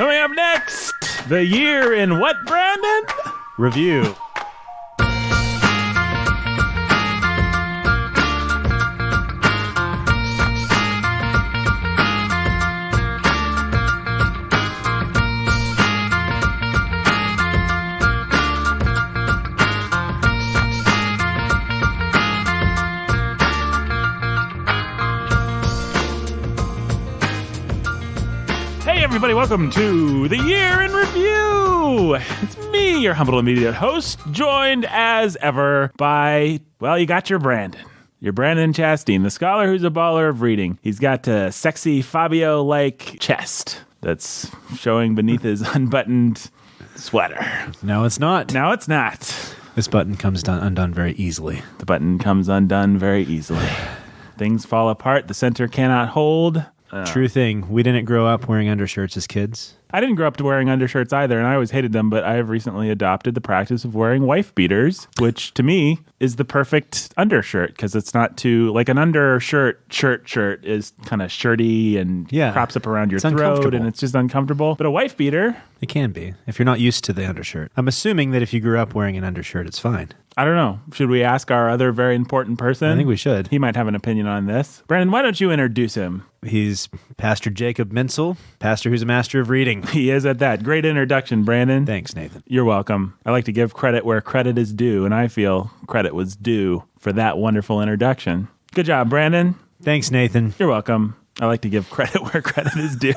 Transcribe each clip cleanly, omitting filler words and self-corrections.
Coming up next, the year in what, Brandon? Review. Everybody, welcome to the Year in Review. It's me, your humble immediate host, joined as ever by, well, you got your Brandon Chastain, the scholar who's a baller of reading. He's got a sexy Fabio-like chest that's showing beneath his unbuttoned sweater. No, it's not. No, it's not. This button comes undone very easily. The button comes undone very easily. Things fall apart. The center cannot hold. True thing. We didn't grow up wearing undershirts as kids. I didn't grow up wearing undershirts either, and I always hated them, but I have recently adopted the practice of wearing wife beaters, which to me is the perfect undershirt because it's not too, like an undershirt shirt is kind of shirty and crops up around your throat and it's just uncomfortable. But a wife beater... It can be, if you're not used to the undershirt. I'm assuming that if you grew up wearing an undershirt, it's fine. I don't know. Should we ask our other very important person? I think we should. He might have an opinion on this. Brandon, why don't you introduce him? He's Pastor Jacob Menzel, pastor who's a master of reading. He is at that. Great introduction, Brandon. Thanks, Nathan. You're welcome. I like to give credit where credit is due, and I feel credit was due for that wonderful introduction. Good job, Brandon. Thanks, Nathan. You're welcome. I like to give credit where credit is due.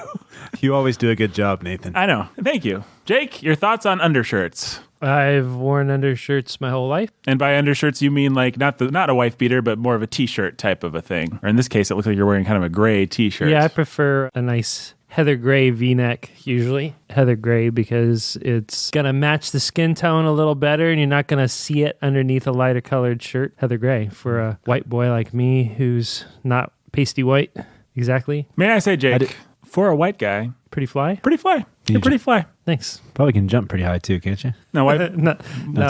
You always do a good job, Nathan. I know. Thank you. Jake, your thoughts on undershirts? I've worn undershirts my whole life. And by undershirts, you mean like not a wife beater, but more of a t-shirt type of a thing. Or in this case, it looks like you're wearing kind of a gray t-shirt. Yeah, I prefer a nice heather gray V-neck, usually. Heather gray because it's going to match the skin tone a little better and you're not going to see it underneath a lighter colored shirt. Heather gray for a white boy like me who's not pasty white. Exactly. May I say, Jake, for a white guy... Pretty fly? Pretty fly. You're pretty fly. Thanks. Probably can jump pretty high too, can't you? No, white. not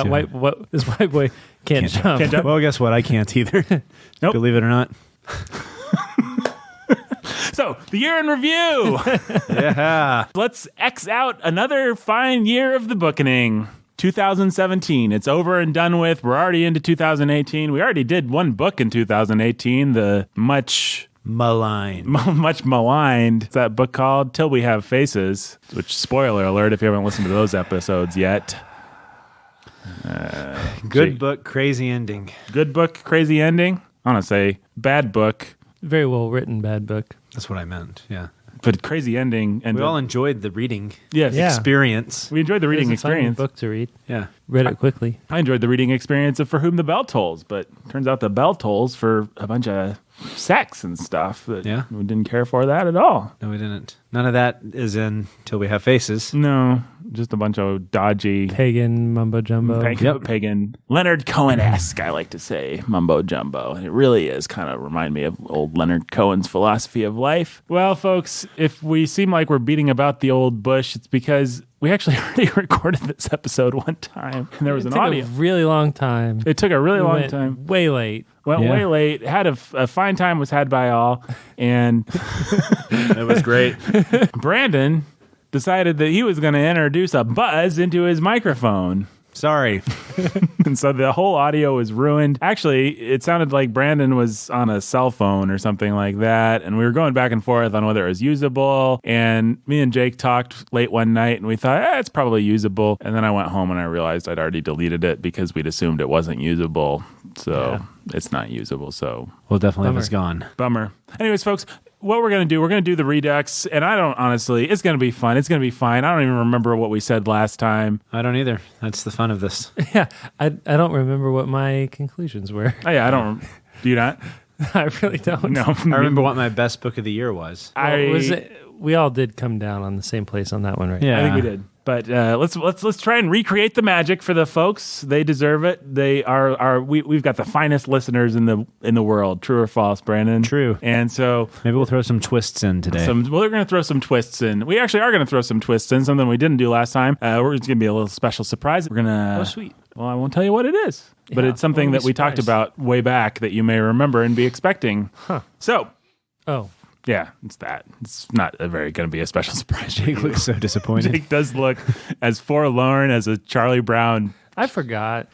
white. What, this white boy can't jump. Can't jump. Well, guess what? I can't either. Nope. Believe it or not. So, the year in review. Yeah. Let's X out another fine year of the Bookening. 2017. It's over and done with. We're already into 2018. We already did one book in 2018, the much maligned. It's that book called Till We Have Faces, which, spoiler alert, if you haven't listened to those episodes yet. Good book, crazy ending. Good book, crazy ending? I want to say bad book. Very well written bad book. That's what I meant, yeah. But crazy ending. And we all enjoyed the reading experience. experience. We enjoyed the reading It was a fun experience. book to read. Yeah. Read it quickly. I enjoyed the reading experience of For Whom the Bell Tolls, but turns out the bell tolls for a bunch of sex and stuff. But we didn't care for that at all. No, we didn't. None of that is in Till We Have Faces. No, just a bunch of dodgy... Pagan mumbo-jumbo. Pagan. Leonard Cohen-esque, I like to say, mumbo-jumbo. It really is kind of remind me of old Leonard Cohen's philosophy of life. Well, folks, if we seem like we're beating about the old bush, it's because we actually already recorded this episode one time, and there was an audio. It took a really long time. It took a really long time. Way late. Went way late. Had a fine time was had by all, and it was great. Brandon decided that he was going to introduce a buzz into his microphone. Sorry. And so the whole audio was ruined. Actually, it sounded like Brandon was on a cell phone or something like that. And we were going back and forth on whether it was usable. And me and Jake talked late one night and we thought, it's probably usable. And then I went home and I realized I'd already deleted it because we'd assumed it wasn't usable. So it's not usable. So well, definitely it's gone. Bummer. Anyways, folks, what we're going to do the Redux, and I don't, honestly, it's going to be fun. It's going to be fine. I don't even remember what we said last time. I don't either. That's the fun of this. Yeah, I don't remember what my conclusions were. Oh, yeah, I don't. Do you not? I really don't. No. I remember what my best book of the year was. We all did come down on the same place on that one, right? Yeah, I think we did. But let's try and recreate the magic for the folks. They deserve it. They we've got the finest listeners in the world. True or false, Brandon? True. And so maybe we'll throw some twists in today. We're going to throw some twists in. We actually are going to throw some twists in. Something we didn't do last time. We're going to be a little special surprise. We're going to. Oh, sweet. Well, I won't tell you what it is, but it's something that we talked about way back that you may remember and be expecting. Huh. So. Oh. Yeah, it's that. It's not going to be a special surprise. Jake looks so disappointed. Jake does look as forlorn as a Charlie Brown. I forgot.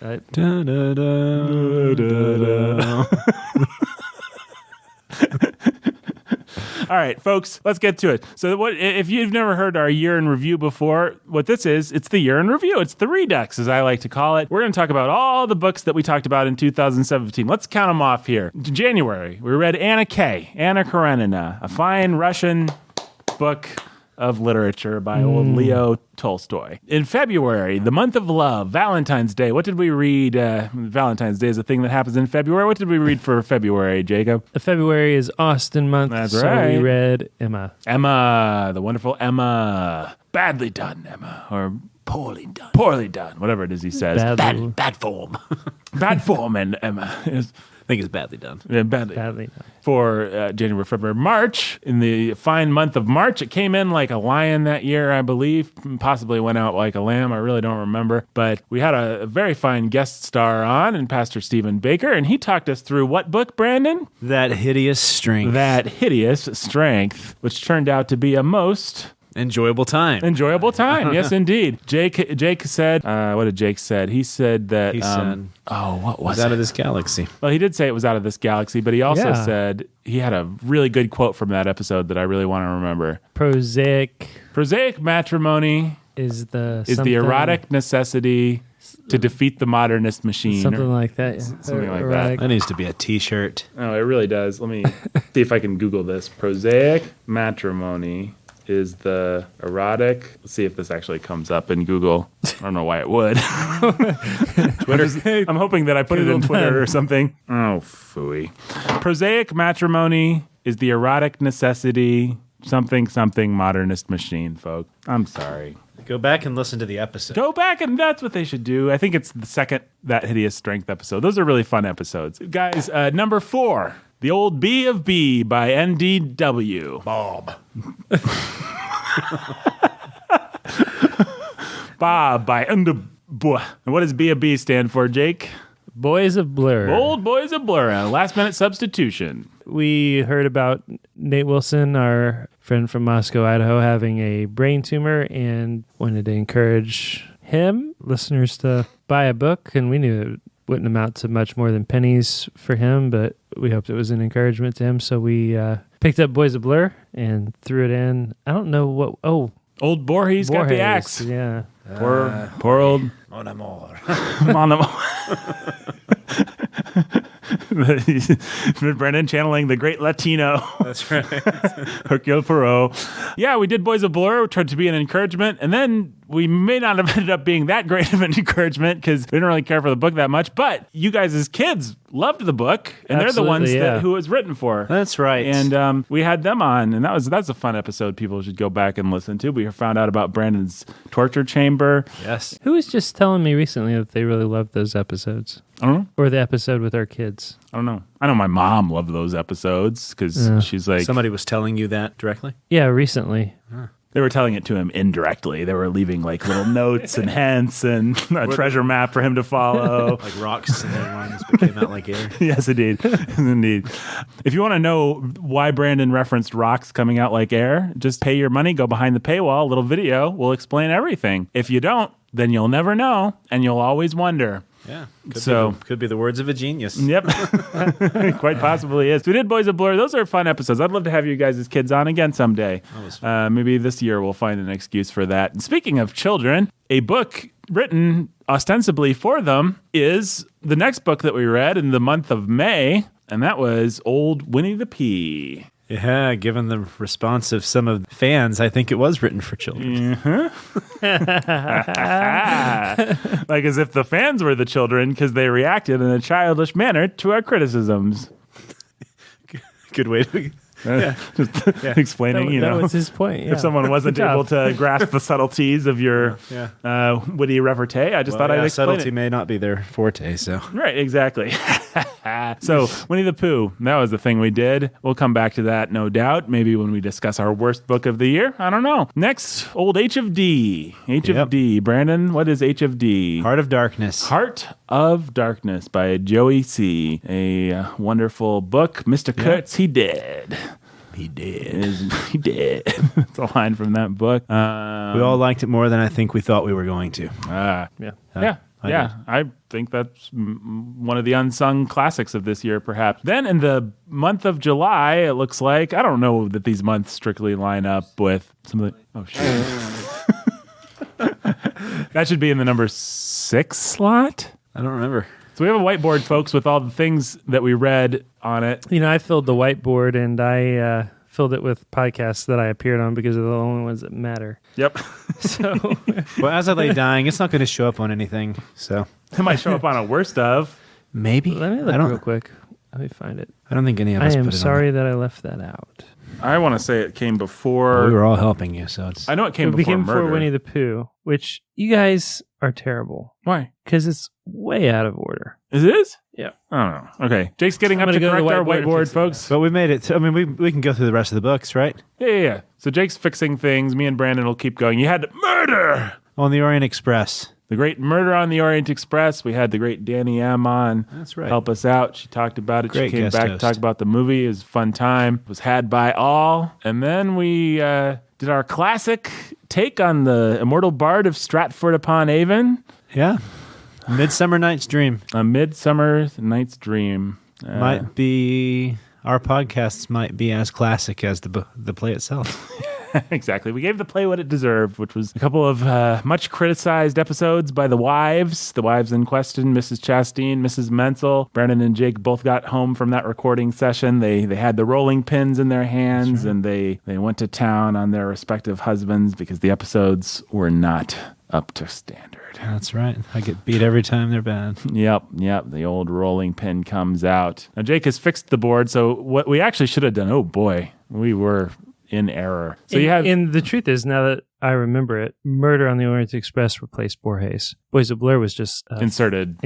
All right, folks, let's get to it. So what if you've never heard our year in review before, what this is, it's the year in review. It's the Redux, as I like to call it. We're going to talk about all the books that we talked about in 2017. Let's count them off here. January, we read Anna Karenina, a fine Russian book of literature by old Leo Tolstoy. In February, the month of love, Valentine's Day. What did we read? Valentine's Day is a thing that happens in February. What did we read for February, Jacob? February is Austin month. That's so right. we read Emma. Emma, the wonderful Emma. Badly done, Emma. Or poorly done. Poorly done. Whatever it is he says. Bad form. Bad form and Emma. I think it's badly done. Yeah, badly done. For January, February, March. In the fine month of March, it came in like a lion that year, I believe. Possibly went out like a lamb. I really don't remember. But we had a very fine guest star on, and Pastor Stephen Baker, and he talked us through what book, Brandon? That Hideous Strength. That Hideous Strength, which turned out to be a most enjoyable time. Yes, indeed. Jake said, what did Jake said? He said that, He said, what was out it? of this galaxy. Well, he did say it was out of this galaxy, but he also Yeah. said he had a really good quote from that episode that I really want to remember. Prosaic matrimony is the erotic necessity to defeat the modernist machine. Something like that. Yeah. Something like That needs to be a t-shirt. Oh, it really does. Let me see if I can Google this. Prosaic matrimony is the erotic. Let's see if this actually comes up in Google. I don't know why it would. Twitter. I'm hoping that I put it in Twitter or something. Oh, phooey. Prosaic matrimony is the erotic necessity, something modernist machine, folk. I'm sorry. Go back and listen to the episode. Go back, and that's what they should do. I think it's the second That Hideous Strength episode. Those are really fun episodes. Guys, number 4. The Old Bee of B by NDW. Bob. Bob by NDW. And what does B of B stand for, Jake? Boys of Blur. Old Boys of Blur. A last-minute substitution. We heard about Nate Wilson, our friend from Moscow, Idaho, having a brain tumor and wanted to encourage him, listeners, to buy a book. And we knew it wouldn't amount to much more than pennies for him, but we hoped it was an encouragement to him. So we picked up Boys of Blur and threw it in. I don't know what... Oh, Old Borges got the axe. Yeah. Poor old... Mon amour. Mon amour. Brendan channeling the great Latino. That's right. Hercule Poirot. Yeah, we did Boys of Blur, tried to be an encouragement, and then we may not have ended up being that great of an encouragement because we didn't really care for the book that much, but you guys as kids loved the book, and they're the ones who it was written for. That's right. And we had them on, and that's a fun episode people should go back and listen to. We found out about Brandon's torture chamber. Yes. Who was just telling me recently that they really loved those episodes? I don't know. Or the episode with our kids. I don't know. I know my mom loved those episodes because she's like... Somebody was telling you that directly? Yeah, recently. They were telling it to him indirectly. They were leaving like little notes and hints and a treasure map for him to follow. Like rocks and lines but came out like air. Yes, indeed. Indeed. If you want to know why Brandon referenced rocks coming out like air, just pay your money, go behind the paywall, a little video will explain everything. If you don't, then you'll never know, and you'll always wonder. Yeah. Could be the words of a genius. Yep. Quite possibly is. So we did Boys of Blur. Those are fun episodes. I'd love to have you guys as kids on again someday. Maybe this year we'll find an excuse for that. And speaking of children, a book written ostensibly for them is the next book that we read in the month of May, and that was Old Winnie the Pooh. Yeah, given the response of some of the fans, I think it was written for children. Like as if the fans were the children because they reacted in a childish manner to our criticisms. Good way to... Explaining, that was his point. Yeah. If someone wasn't able to grasp the subtleties of your witty repartee, I just thought I'd explain subtlety it. may not be their forte, so... Right, exactly. So, Winnie the Pooh, that was the thing we did. We'll come back to that, no doubt, maybe when we discuss our worst book of the year. I don't know. Next, old H of D. H of D. Brandon, what is H of D? Heart of Darkness. Heart of Darkness by Joey C. A wonderful book. Mr. Kurtz, he did. He did. He did. It's a line from that book. We all liked it more than I think we thought we were going to. I think that's one of the unsung classics of this year, perhaps. Then in the month of July, it looks like, I don't know that these months strictly line up with some of the, oh shit. That should be in the number 6 slot. I don't remember. So we have a whiteboard, folks, with all the things that we read on it. You know, I filled the whiteboard and I filled it with podcasts that I appeared on because they're the only ones that matter. Yep. So, Well, as I lay dying, it's not going to show up on anything. So It might show up on a worst of. maybe. let me look real quick. Let me find it. I don't think any of I us am put it sorry that I left that out. I want to say it came before. on. We were all helping you, so it's. I know it came It before became murder. before Winnie the Pooh, which you guys are terrible Why? because it's way out of order. Is it? Yeah. I don't know. Okay. Jake's getting I'm up to gonna go to correct the our whiteboard and whiteboard, fix it. folks. But we made it. I mean, we can go through the rest of the books, right? Yeah. So Jake's fixing things. Me and Brandon will keep going. You had murder. On the Orient Express. The great murder on the Orient Express. We had the great Danny M on. That's right. Help us out. She talked about it. Great She came guest back to host. talk about the movie. It was a fun time. It was had by all. And then we did our classic take on the immortal bard of Stratford upon Avon. Yeah. Midsummer Night's Dream. A Midsummer Night's Dream. Might be. Our podcasts might be as classic as the play itself. Exactly. We gave the play what it deserved, which was a couple of much criticized episodes by the wives in question, Mrs. Chastain, Mrs. Menzel. Brandon and Jake both got home from that recording session. They had the rolling pins in their hands, and they went to town on their respective husbands because the episodes were not up to standard. That's right. I get beat every time they're bad. Yep. The old rolling pin comes out. Now, Jake has fixed the board, so what we actually should have done, oh boy, we were in error. So you have... And the truth is, now that I remember it, Murder on the Orient Express replaced Borges. Boys of Blair was just inserted.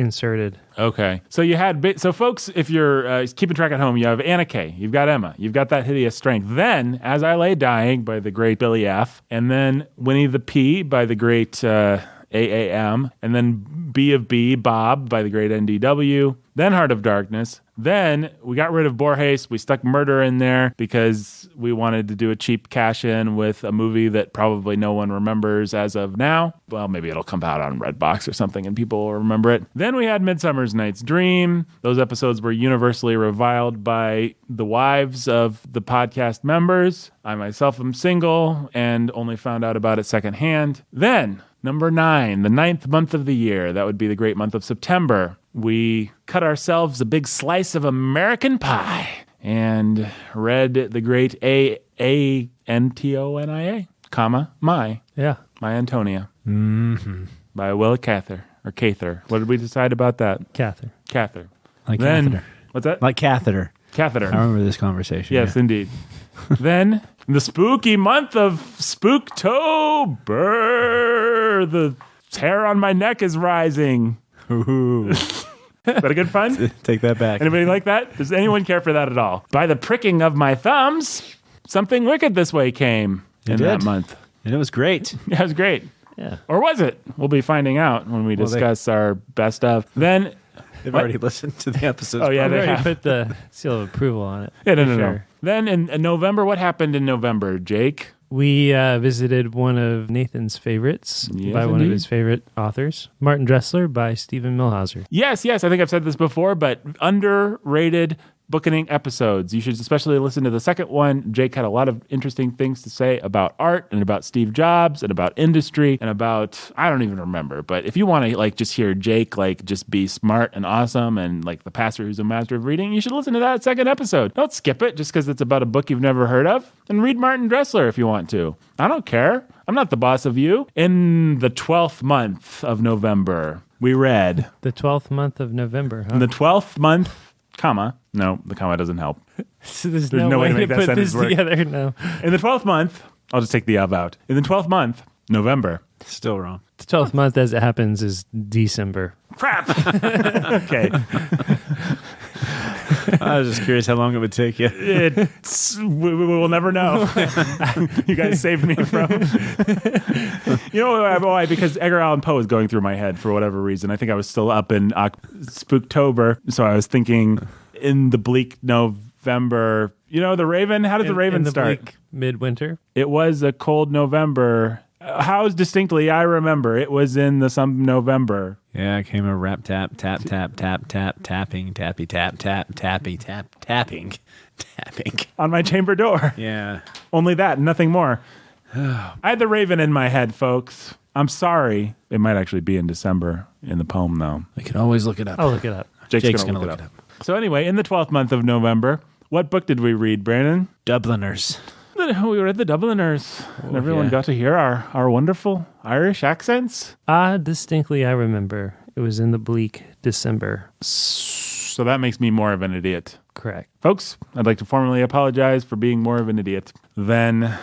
Okay. So you had, so folks, if you're keeping track at home, you have Anna Kay, you've got Emma, you've got That Hideous Strength. Then, As I Lay Dying by the great Billy F., and then Winnie the Pooh by the great AAM, and then B of B, Bob by the great NDW, then Heart of Darkness. Then we got rid of Borges. We stuck murder in there because we wanted to do a cheap cash-in with a movie that probably no one remembers as of now. Well, maybe it'll come out on Redbox or something and people will remember it. Then we had Midsummer Night's Dream. Those episodes were universally reviled by the wives of the podcast members. I myself am single and only found out about it secondhand. Then, number 9, the 9th month of the year. That would be the great month of September. We cut ourselves a big slice of American pie and read the great Antonia, My Antonia, by Willa Cather, or Cather. What did we decide about that? Cather. Like Then, catheter. what's that? Like catheter. Catheter. I remember this conversation. Yes, yeah. indeed. Then, the spooky month of Spooktober. The hair on my neck is rising. Ooh. Is that a good pun? Take that back. Anybody like that? Does anyone care for that at all? By the pricking of my thumbs, something wicked this way came in that month. And it was great. That was great. Yeah. Or was it? We'll be finding out when we discuss our best of. Then, They've already listened to the episodes. Oh, yeah, I they already have. put the seal of approval on it. Yeah, no. Sure. Then in November, what happened in November, Jake? We visited one of Nathan's favorites by one of his favorite authors, Martin Dressler by Stephen Milhauser. Yes. I think I've said this before, but underrated Bookening episodes. You should especially listen to the second one. Jake had a lot of interesting things to say about art and about Steve Jobs and about industry and about, I don't even remember, but if you want to just hear Jake just be smart and awesome and the pastor who's a master of reading, you should listen to that second episode. Don't skip it just because it's about a book you've never heard of, and read Martin Dressler if you want to. I don't care. I'm not the boss of you. In the 12th month of November, we read. The 12th month of November, huh? In the 12th month, no, the comma doesn't help. So there's no way to make that put sentence this work. together. No. In the 12th month, I'll just take the of out. In the 12th month, November. Still wrong. The 12th month, as it happens, is December. Crap. Okay. I was just curious how long it would take you. We will never know. You guys saved me from. Why? Because Edgar Allan Poe is going through my head for whatever reason. I think I was still up in Spooktober, so I was thinking in the bleak November. You know, the Raven, how did the Raven in the start? bleak midwinter. It was a cold November. How distinctly I remember, it was in the some November. Yeah, it came a rap tap tap tap tap tap tapping tappy tap tap tappy tap tapping tapping On my chamber door. Yeah. Only that, nothing more. I had the Raven in my head, folks. I'm sorry. It might actually be in December in the poem, though. We can always look it up. I'll look it up. Jake's gonna look it up. So anyway, in the 12th month of November, what book did we read, Brandon? Dubliners. We read The Dubliners. And everyone yeah. got to hear our wonderful Irish accents. Distinctly, I remember. It was in the bleak December. So that makes me more of an idiot. Correct. Folks, I'd like to formally apologize for being more of an idiot than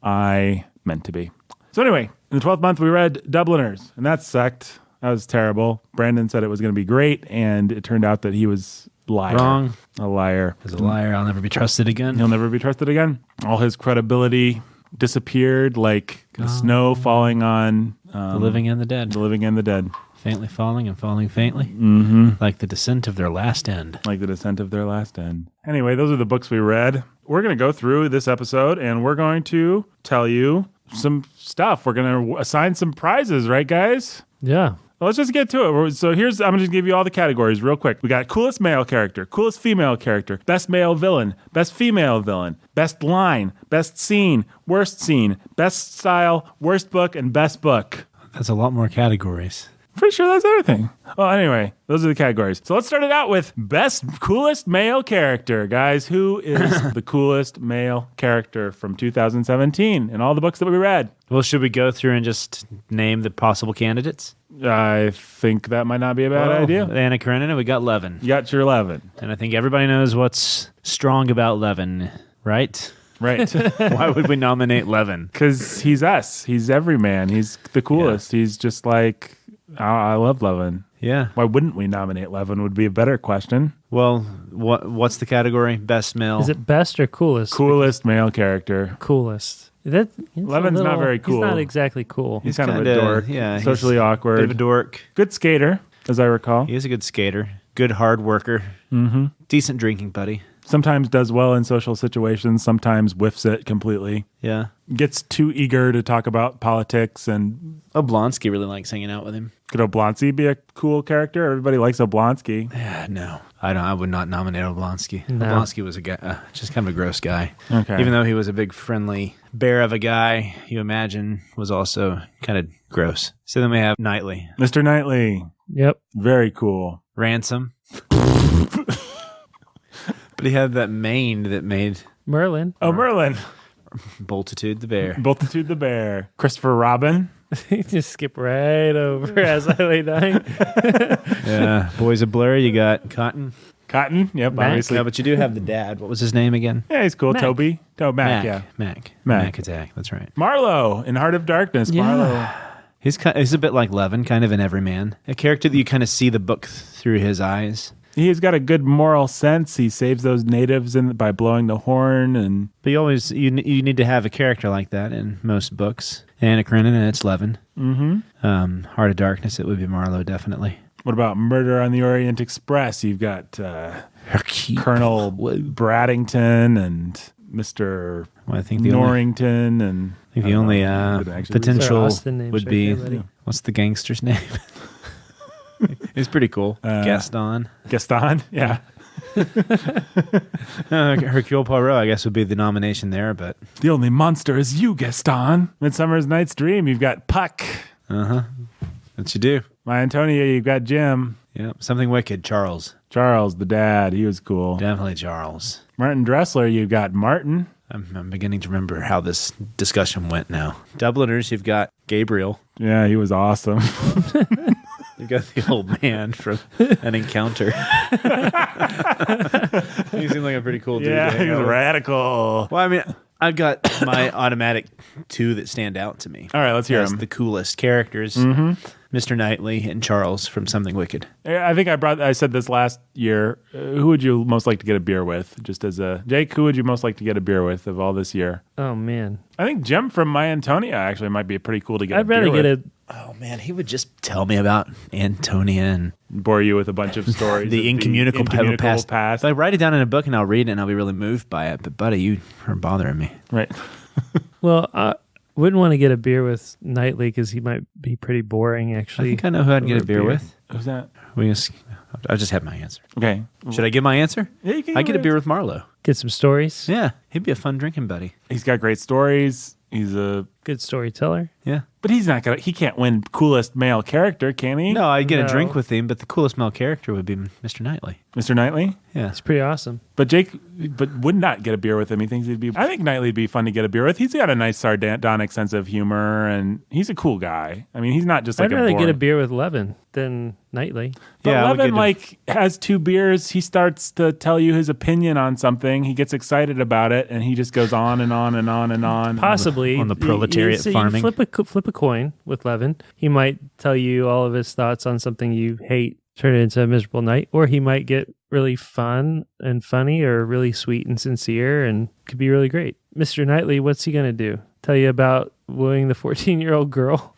I meant to be. So anyway, in the 12th month, we read Dubliners, and that sucked. That was terrible. Brandon said it was going to be great, and it turned out that he was Wrong. a liar. As a liar, I'll never be trusted again. He'll never be trusted again. All his credibility disappeared like the snow falling on The living and the dead. the living and the dead, Faintly falling and falling faintly. Mm-hmm. Like the descent of their last end. like the descent of their last end. Anyway, those are the books we read. We're going to go through this episode, and we're going to tell you some stuff. We're going to assign some prizes, right, guys? Yeah. Well, let's just get to it. So I'm going to just give you all the categories real quick. We got coolest male character, coolest female character, best male villain, best female villain, best line, best scene, worst scene, best style, worst book, and best book. That's a lot more categories. Pretty sure that's everything. Well, anyway, those are the categories. So let's start it out with best coolest male character. Guys, who is the coolest male character from 2017 in all the books that we read? Well, should we go through and just name the possible candidates? I think that might not be a bad idea. Anna Karenina, we got Levin. You got your 11. And I think everybody knows what's strong about Levin, right? Right. Why would we nominate Levin? Because he's us. He's every man. He's the coolest. He's just like, I love Levin. Yeah. Why wouldn't we nominate Levin would be a better question. Well, what's the category? Best male? Is it best or coolest? Coolest male character. Coolest. Levin's not very cool. He's not exactly cool. He's kind of a dork. Yeah, Socially he's awkward. Bit of a dork. Good skater, as I recall. He is a good skater. Good hard worker. Mm-hmm. Decent drinking buddy. Sometimes does well in social situations. Sometimes whiffs it completely. Yeah. Gets too eager to talk about politics. And Oblonsky really likes hanging out with him. could Oblonsky be a cool character? Everybody likes Oblonsky. Yeah, no. I would not nominate Oblonsky. No. Oblonsky was a guy, just kind of a gross guy. Okay. Even though he was a big friendly bear of a guy, you imagine was also kind of gross. So then we have Knightley. Mr. Knightley. Yep. Very cool. Ransom. But he had that mane that made Merlin. Oh, Merlin. Boltitude the bear. Boltitude the bear. Christopher Robin. Just skip right over as I lay dying. Yeah. Boys of Blur, you got Cotton. Cotton. Yep, Mac. obviously. No, but you do have the dad. What was his name again? Yeah, he's cool. Mac. Toby. Oh, Mac, yeah. Mac Attack. That's right. Marlowe in Heart of Darkness. Yeah. Marlowe. He's a bit like Levin, kind of an everyman. A character that you kind of see the book through his eyes. He's got a good moral sense. He saves those natives by blowing the horn. And But you need to have a character like that in most books. Anna Karenina, it's Levin. mm-hmm. Heart of Darkness, it would be Marlowe, definitely. What about Murder on the Orient Express? You've got Colonel Braddington and Mr. Well, I think the only, Norrington. And I think the only potential Austin names would right be, there, buddy. what's the gangster's name? He's pretty cool. Gaston. Gaston, yeah. Hercule Poirot, I guess, would be the nomination there, but... The only monster is you, Gaston. Midsummer's Night's Dream, you've got Puck. Uh-huh. What you do. My Antonia, you've got Jim. Yeah, something wicked. Charles. Charles, the dad, he was cool. Definitely Charles. Martin Dressler, you've got Martin. I'm beginning to remember how this discussion went now. Dubliners, you've got Gabriel. Yeah, he was awesome. You've got the old man from An Encounter. He seemed like a pretty cool dude. Yeah, he was radical. Well, I mean, I've got my automatic two that stand out to me. All right, let's hear as them. the coolest characters. Mr. Knightley and Charles from Something Wicked. I think I said this last year. Who would you most like to get a beer with? Just as a Jake, who would you most like to get a beer with of all this year? Oh man, I think Jim from My Antonia actually might be pretty cool to get. I'd rather get Oh, man, he would just tell me about Antonia and Bore you with a bunch of stories. the incommunicable past. past. So I write it down in a book and I'll read it and I'll be really moved by it. But, buddy, you are bothering me. Right. Well, I wouldn't want to get a beer with Knightley because he might be pretty boring, actually. I think I know who I'd get a beer with. Who's that? I just have my answer. Okay. Should I give my answer? Yeah, you can I get a beer with Marlo. Get some stories. Yeah, he'd be a fun drinking buddy. He's got great stories. He's a... Good storyteller. Yeah. But he's not gonna... He can't win coolest male character, can he? No, I'd get No. a drink with him, but the coolest male character would be Mr. Knightley. Mr. Knightley? Yeah. It's pretty awesome. But Jake would not get a beer with him. He thinks he'd be... I think Knightley'd be fun to get a beer with. He's got a nice sardonic sense of humor, and he's a cool guy. I mean, he's not just like I'd rather a get a beer with Levin than Knightley. But Yeah, I would Levin, get has 2 beers. He starts to tell you his opinion on something. He gets excited about it, and he just goes on and on and on and on. Possibly. on the proletariat you farming. flip a coin with Levin. He might tell you all of his thoughts on something you hate, turn it into a miserable night, or he might get really fun and funny or really sweet and sincere and could be really great. Mr. Knightley, what's he going to do? Tell you about wooing the 14-year-old girl?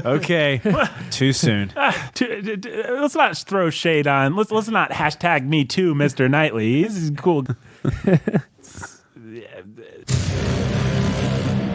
Okay. Too soon. Let's not throw shade on. Let's not hashtag me too, Mr. Knightley. He's cool.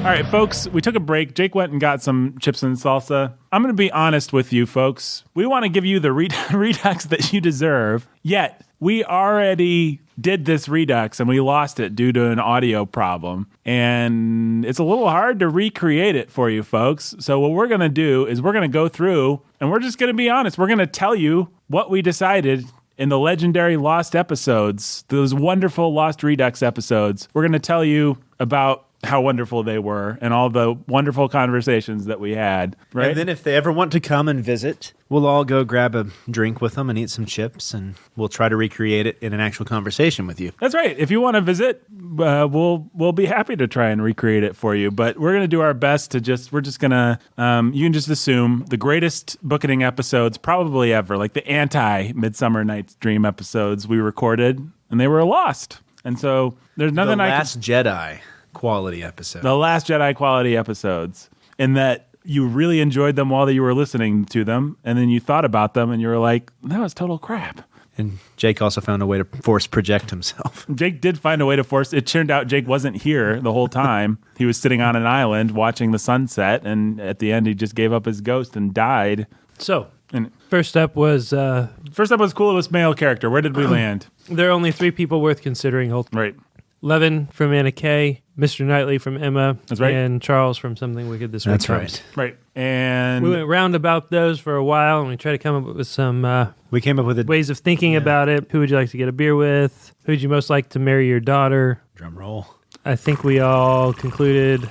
All right, folks, we took a break. Jake went and got some chips and salsa. I'm going to be honest with you, folks. We want to give you the redux that you deserve, yet we already did this redux and we lost it due to an audio problem. And it's a little hard to recreate it for you, folks. So what we're going to do is we're going to go through and we're just going to be honest. We're going to tell you what we decided in the legendary Lost episodes, those wonderful Lost Redux episodes. We're going to tell you about how wonderful they were and all the wonderful conversations that we had, right? And then if they ever want to come and visit, we'll all go grab a drink with them and eat some chips, and we'll try to recreate it in an actual conversation with you. That's right. If you want to visit, we'll be happy to try and recreate it for you. But we're going to do our best to we're just going to, you can just assume the greatest Bookening episodes probably ever, like the anti-Midsummer Night's Dream episodes we recorded, and they were lost. And so there's nothing The I can... Last Jedi quality episode. The Last Jedi quality episodes, in that you really enjoyed them while you were listening to them, and then you thought about them, and you were like, that was total crap. And Jake also found a way to force project himself. Jake did find a way to force. It turned out Jake wasn't here the whole time. He was sitting on an island watching the sunset, and at the end, he just gave up his ghost and died. So, And first up was coolest male character. Where did we land? there are only 3 people worth considering. Right. Levin from Anna Kay, Mr. Knightley from Emma, That's right. and Charles from Something Wicked This Week. That's right. Right. And We went round about those for a while, and we tried to come up with some We came up with a ways of thinking about it. Who would you like to get a beer with? Who would you most like to marry your daughter? drum roll. I think we all concluded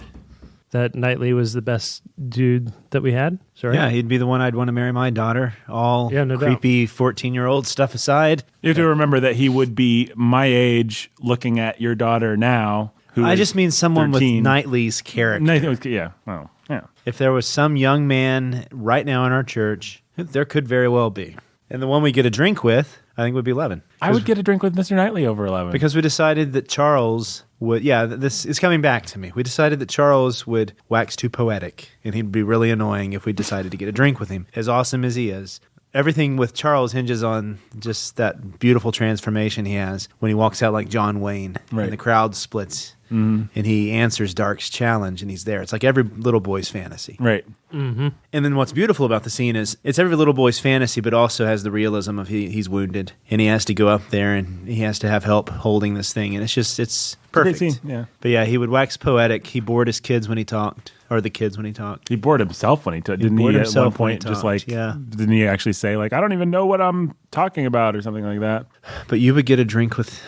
that Knightley was the best dude that we had. Sorry. Yeah, he'd be the one I'd want to marry my daughter. All Yeah, no doubt. creepy 14-year-old stuff aside. you have to remember that he would be my age looking at your daughter now. Who I is just mean someone 13. with Knightley's character. Yeah. Well, yeah. If there was some young man right now in our church, there could very well be. And the one we get a drink with, I think, would be Levin. I would get a drink with Mr. Knightley over 11. Because we decided that Charles would, this is coming back to me. We decided that Charles would wax too poetic, and he'd be really annoying if we decided to get a drink with him, as awesome as he is. Everything with Charles hinges on just that beautiful transformation he has when he walks out like John Wayne, Right. and the crowd splits, and he answers Dark's challenge, and he's there. It's like every little boy's fantasy. Right. And then what's beautiful about the scene is it's every little boy's fantasy, but also has the realism of he's wounded, and he has to go up there, and he has to have help holding this thing, and it's perfect. Good scene, yeah. But yeah, he would wax poetic. He bored his kids when he talked, or the kids when he talked. He bored himself when he took. Didn't he? bored At one himself when he point, just talked, like, yeah. Didn't he actually say like, I don't even know what I'm talking about, or something like that? But you would get a drink with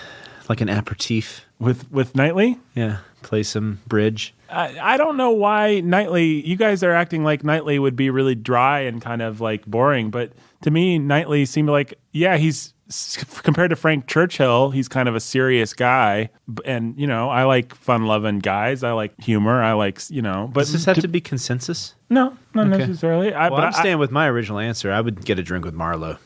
like an aperitif. With Knightley? Yeah, play some bridge. I don't know why Knightley. You guys are acting like Knightley would be really dry and kind of like boring, but to me, Knightley seemed like he's. Compared to Frank Churchill, he's kind of a serious guy, and I like fun-loving guys. I like humor. I like but Does this have to be consensus? No, not Okay. necessarily. Well, I'm staying with my original answer. I would get a drink with Marlo.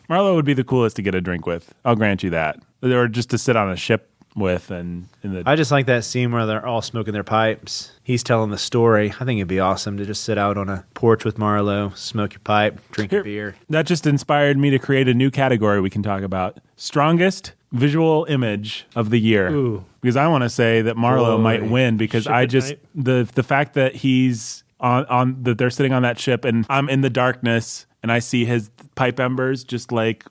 Marlo would be the coolest to get a drink with. I'll grant you that. Or just to sit on a ship with. And in the I just like that scene where they're all smoking their pipes. He's telling the story. I think it'd be awesome to just sit out on a porch with Marlowe, smoke your pipe, drink your beer. That just inspired me to create a new category we can talk about. Strongest visual image of the year. Ooh. Because I want to say that Marlowe might win because Ship I at just night. the fact that he's on that they're sitting on that ship and I'm in the darkness and I see his pipe embers just like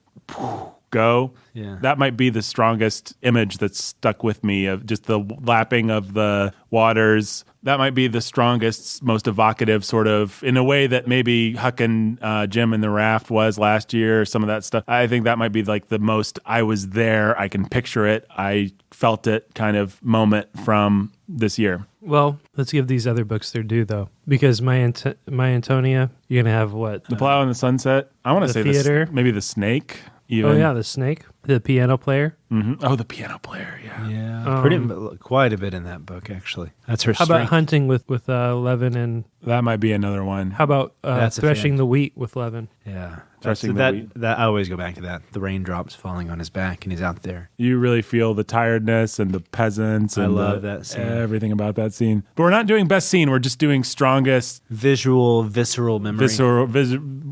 go. Yeah. That might be the strongest image that's stuck with me of just the lapping of the waters. That might be the strongest, most evocative sort of, in a way that maybe Huck and Jim in the raft was last year, some of that stuff. I think that might be like the most I was there, I can picture it, I felt it kind of moment from this year. Well, let's give these other books their due, though, because my Antonia, you're gonna have what? The Plow in the Sunset. I want to say theater. maybe the Snake. Even. Oh yeah, the snake, the piano player. Mm-hmm. Oh, the piano player. Yeah. Yeah, quite a bit in that book, actually. That's her How strength. about hunting with Levin, and That might be another one. how about That's a threshing fact. the wheat with Levin? Yeah. Threshing the that, wheat. that I always go back to that. The raindrops falling on his back and he's out there. You really feel the tiredness and the peasants and I love that scene. everything about that scene. But we're not doing best scene. We're just doing strongest Visual, visceral memory.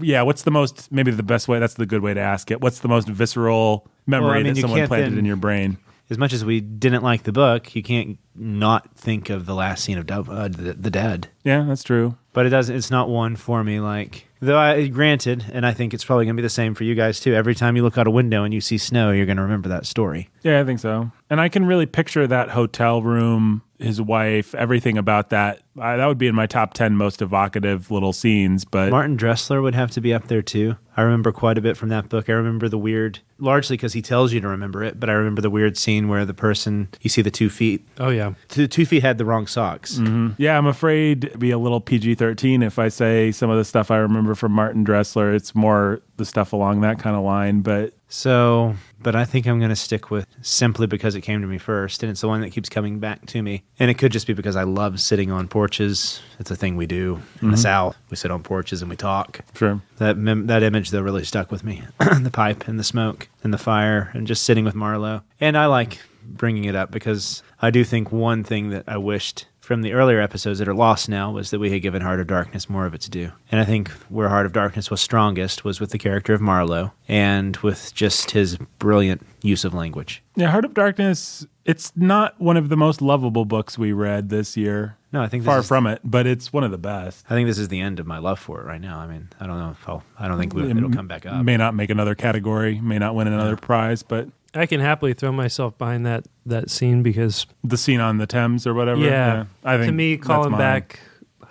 yeah, what's the most, maybe the best way, that's the good way to ask it. What's the most visceral memory Well, I mean, that you someone can't planted then- in your brain? As much as we didn't like the book, you can't not think of the last scene of the Dead. Yeah, that's true. But it doesn't. It's not one for me. Like, though, granted, and I think it's probably going to be the same for you guys too. Every time you look out a window and you see snow, you're going to remember that story. Yeah, I think so. And I can really picture that hotel room, his wife, everything about that. That would be in my top 10 most evocative little scenes. But Martin Dressler would have to be up there too. I remember quite a bit from that book. I remember the weird, largely because he tells you to remember it, but I remember the weird scene where the person, you see the 2 feet. Oh yeah, The 2 feet had the wrong socks. yeah, I'm afraid to be a little PG-13 if I say some of the stuff I remember from Martin Dressler. It's more the stuff along that kind of line. But So, but I think I'm going to stick with Simply because it came to me first, and it's the one that keeps coming back to me. And it could just be because I love sitting on porches. It's a thing we do in the South. We sit on porches and we talk. sure. That image, though, really stuck with me. The pipe and the smoke and the fire and just sitting with Marlowe. And I like bringing it up because I do think one thing that I wished from the earlier episodes that are lost now was that we had given Heart of Darkness more of its due. And I think where Heart of Darkness was strongest was with the character of Marlowe and with just his brilliant use of language. Yeah, Heart of Darkness, it's not one of the most lovable books we read this year. No, I think Far from it, but it's one of the best. I think this is the end of my love for it right now. I mean, I don't know if I don't think it'll come back up. May not make another category, may not win another prize, but I can happily throw myself behind that scene because the scene on the Thames or whatever. I think to me, that's calling mine. back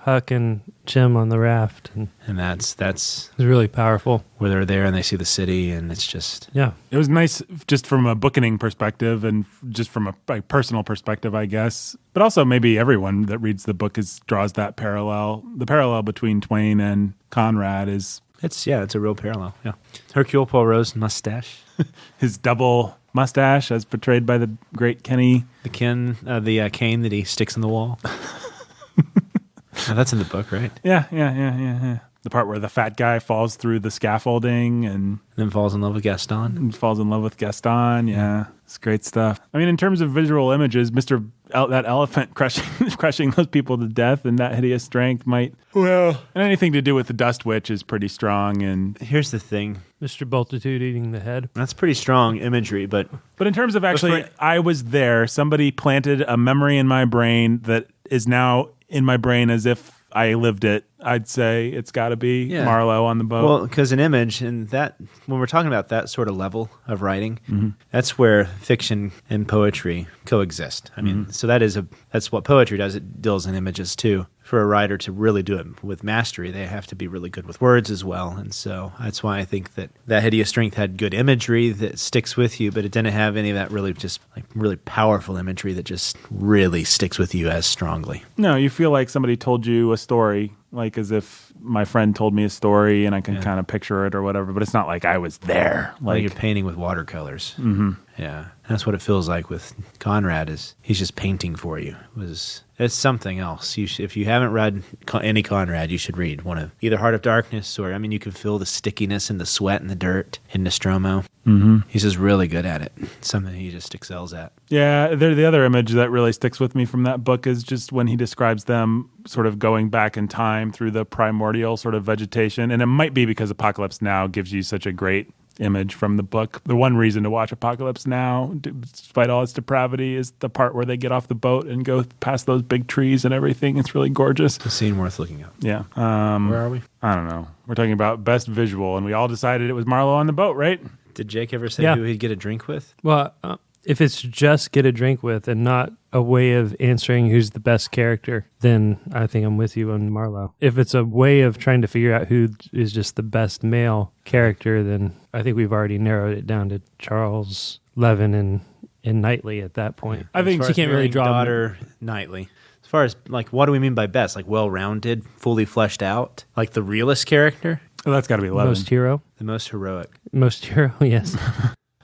Huck and Jim on the raft and And that's it was really powerful. where they're there and they see the city and it's just Yeah. It was nice just from a bookening perspective and just from a personal perspective, I guess. But also maybe everyone that reads the book draws that parallel. The parallel between Twain and Conrad is it's a real parallel. Yeah, Hercule Poirot's mustache, his double mustache as portrayed by the great Kenny. the cane that he sticks in the wall. Now, that's in the book, right? Yeah. The part where the fat guy falls through the scaffolding and Then falls in love with Gaston. falls in love with Gaston. Yeah, it's great stuff. I mean, in terms of visual images, that elephant crushing those people to death and that hideous strength might, and anything to do with the Dust Witch is pretty strong. And Here's the thing. Mr. Bultitude eating the head. That's pretty strong imagery, but in terms of actually, I was there. Somebody planted a memory in my brain that is now in my brain as if I lived it. I'd say it's got to be Marlowe on the boat. well, because an image and that when we're talking about that sort of level of writing, that's where fiction and poetry coexist. I mean, so that's what poetry does. It deals in images too. For a writer to really do it with mastery, they have to be really good with words as well. And so that's why I think that Hideous Strength had good imagery that sticks with you, but it didn't have any of that really just like really powerful imagery that just really sticks with you as strongly. No, you feel like somebody told you a story, like as if my friend told me a story and I can kind of picture it or whatever, but it's not like I was there. Like you're painting with watercolors. Mm-hmm. Yeah. That's what it feels like with Conrad is he's just painting for you. It's something else. If you haven't read any Conrad, you should read one of either Heart of Darkness or, I mean, you can feel the stickiness and the sweat and the dirt in Nostromo. Mm-hmm. He's just really good at it. Something he just excels at. Yeah, the other image that really sticks with me from that book is just when he describes them sort of going back in time through the primordial sort of vegetation. And it might be because Apocalypse Now gives you such a great image from the book. The one reason to watch Apocalypse Now, despite all its depravity, is the part where they get off the boat and go past those big trees and everything. It's really gorgeous. A scene worth looking up. Yeah. Where are we? I don't know. We're talking about best visual, and we all decided it was Marlowe on the boat, right? Did Jake ever say who he'd get a drink with? Well, if it's just get a drink with and not a way of answering who's the best character, then I think I'm with you on Marlowe. If it's a way of trying to figure out who is just the best male character, then I think we've already narrowed it down to Charles, Levin, and Knightley at that point. I think you can't really draw daughter Knightley. As far as, like, what do we mean by best? Like, well-rounded, fully fleshed out? Like the realist character? Well, that's got to be Levin. Most hero? The most heroic. Most hero, yes.